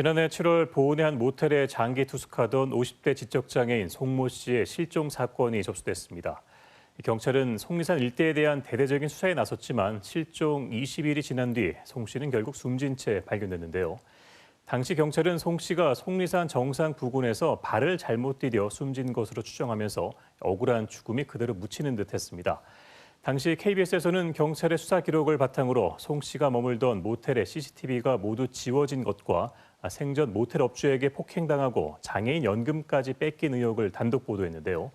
지난해 7월 보은의 한 모텔에 장기 투숙하던 50대 지적장애인 송모 씨의 실종 사건이 접수됐습니다. 경찰은 속리산 일대에 대한 대대적인 수사에 나섰지만 실종 20일이 지난 뒤 송 씨는 결국 숨진 채 발견됐는데요. 당시 경찰은 송 씨가 속리산 정상 부근에서 발을 잘못 디뎌 숨진 것으로 추정하면서 억울한 죽음이 그대로 묻히는 듯했습니다. 당시 KBS에서는 경찰의 수사 기록을 바탕으로 송 씨가 머물던 모텔의 CCTV가 모두 지워진 것과 생전 모텔 업주에게 폭행당하고 장애인 연금까지 뺏긴 의혹을 단독 보도했는데요.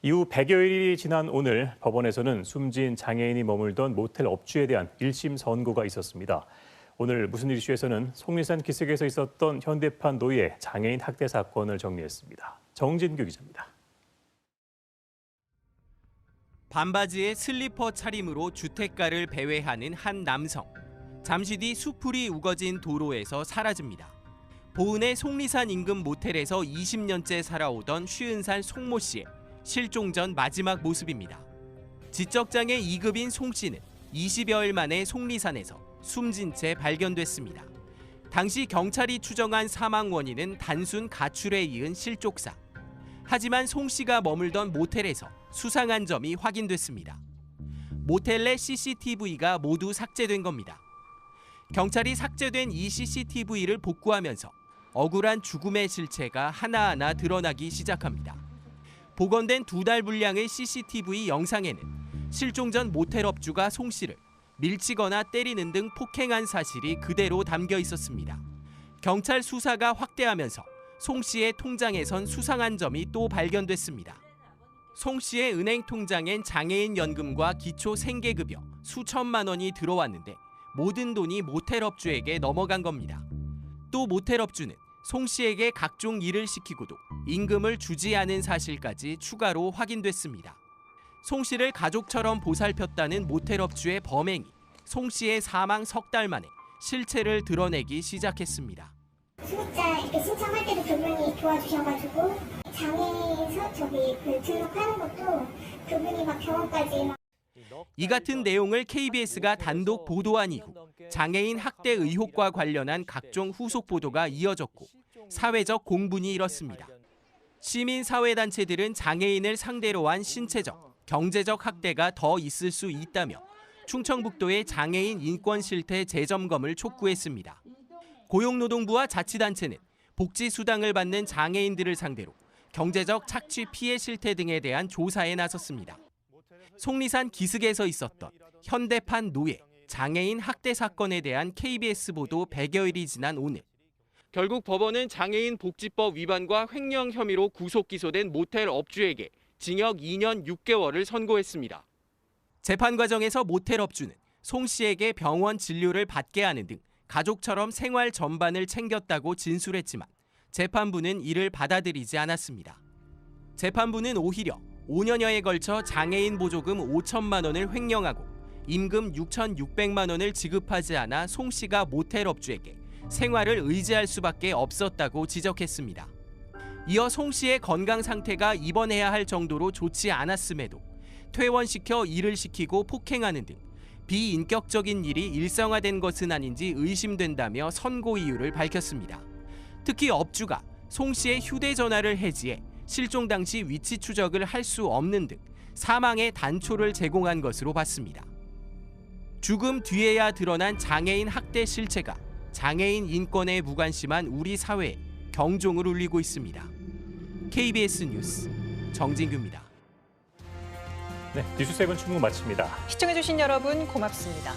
이후 100여일이 지난 오늘 법원에서는 숨진 장애인이 머물던 모텔 업주에 대한 1심 선고가 있었습니다. 오늘 무슨 일 이슈에서는 속리산 기슭에서 있었던 현대판 노예 장애인 학대 사건을 정리했습니다. 정진규 기자입니다. 반바지에 슬리퍼 차림으로 주택가를 배회하는 한 남성. 잠시 뒤 수풀이 우거진 도로에서 사라집니다. 보은의 속리산 인근 모텔에서 20년째 살아오던 50살 송모 씨의 실종 전 마지막 모습입니다. 지적장애 2급인 송 씨는 20여일 만에 속리산에서 숨진 채 발견됐습니다. 당시 경찰이 추정한 사망 원인은 단순 가출에 이은 실족사. 하지만 송 씨가 머물던 모텔에서 수상한 점이 확인됐습니다. 모텔 내 CCTV가 모두 삭제된 겁니다. 경찰이 삭제된 이 CCTV를 복구하면서 억울한 죽음의 실체가 하나하나 드러나기 시작합니다. 복원된 2달 분량의 CCTV 영상에는 실종 전 모텔 업주가 송 씨를 밀치거나 때리는 등 폭행한 사실이 그대로 담겨 있었습니다. 경찰 수사가 확대하면서 송 씨의 통장에선 수상한 점이 또 발견됐습니다. 송 씨의 은행 통장엔 장애인 연금과 기초 생계급여 수천만 원이 들어왔는데 모든 돈이 모텔 업주에게 넘어간 겁니다. 또 모텔 업주는 송 씨에게 각종 일을 시키고도 임금을 주지 않은 사실까지 추가로 확인됐습니다. 송 씨를 가족처럼 보살폈다는 모텔 업주의 범행이 송 씨의 사망 석 달 만에 실체를 드러내기 시작했습니다. 수급자 이렇게 신청할 때도 그분이 도와주셔가지고 장애인서 등록하는 것도 그분이 막 병원까지 이 같은 내용을 KBS가 단독 보도한 이후 장애인 학대 의혹과 관련한 각종 후속 보도가 이어졌고 사회적 공분이 일었습니다. 시민사회단체들은 장애인을 상대로 한 신체적, 경제적 학대가 더 있을 수 있다며 충청북도의 장애인 인권 실태 재점검을 촉구했습니다. 고용노동부와 자치단체는 복지수당을 받는 장애인들을 상대로 경제적 착취 피해 실태 등에 대한 조사에 나섰습니다. 속리산 기슭에서 있었던 현대판 노예, 장애인 학대 사건에 대한 KBS 보도 100여일이 지난 오늘. 결국 법원은 장애인 복지법 위반과 횡령 혐의로 구속 기소된 모텔 업주에게 징역 2년 6개월을 선고했습니다. 재판 과정에서 모텔 업주는 송 씨에게 병원 진료를 받게 하는 등 가족처럼 생활 전반을 챙겼다고 진술했지만 재판부는 이를 받아들이지 않았습니다. 재판부는 오히려 5년여에 걸쳐 장애인 보조금 5천만 원을 횡령하고 임금 6,600만 원을 지급하지 않아 송 씨가 모텔 업주에게 생활을 의지할 수밖에 없었다고 지적했습니다. 이어 송 씨의 건강 상태가 입원해야 할 정도로 좋지 않았음에도 퇴원시켜 일을 시키고 폭행하는 등 비인격적인 일이 일상화된 것은 아닌지 의심된다며 선고 이유를 밝혔습니다. 특히 업주가 송 씨의 휴대전화를 해지해 실종 당시 위치 추적을 할 수 없는 등 사망의 단초를 제공한 것으로 봤습니다. 죽음 뒤에야 드러난 장애인 학대 실체가 장애인 인권에 무관심한 우리 사회에 경종을 울리고 있습니다. KBS 뉴스 정진규입니다. 네, 뉴스7 충무 마칩니다. 시청해주신 여러분 고맙습니다.